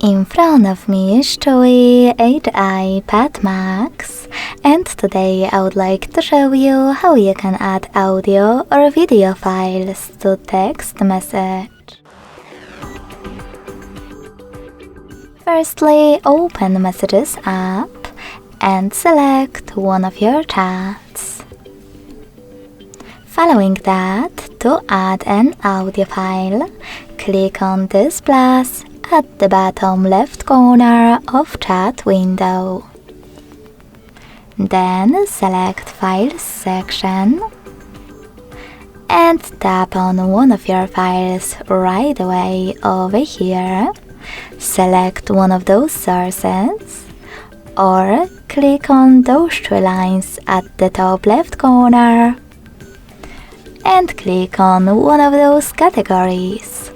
In front of me is Chuwi HiPad Max, and today I would like to show you how you can add audio or video files to text message. Firstly, open Messages app and select one of your chats. Following that, to add an audio file, click on this plus at the bottom left corner of chat window. Then select Files section and tap on one of your files right away over here. Select one of those sources or click on those three lines at the top left corner and click on one of those categories.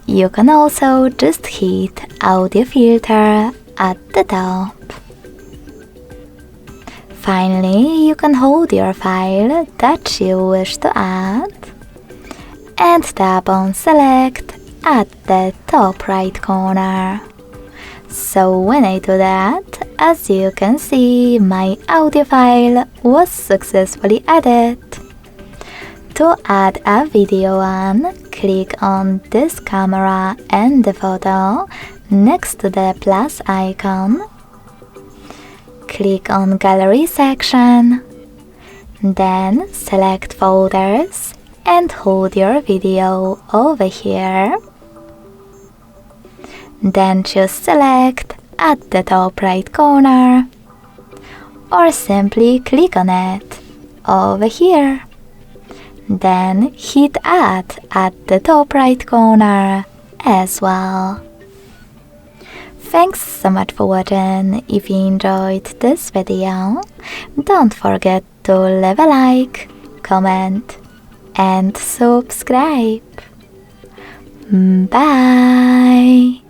You can also just hit Audio Filter at the top. Finally, you can hold your file that you wish to add and tap on Select at the top right corner. So when I do that, as you can see, my audio file was successfully added. To add a video one, click on this camera and the photo next to the plus icon. Click on Gallery section, then select Folders and hold your video over here. Then choose Select at the top right corner, or simply click on it over here. Then hit Add at the top right corner as well. Thanks so much for watching. If you enjoyed this video, don't forget to leave a like, comment and subscribe. Bye!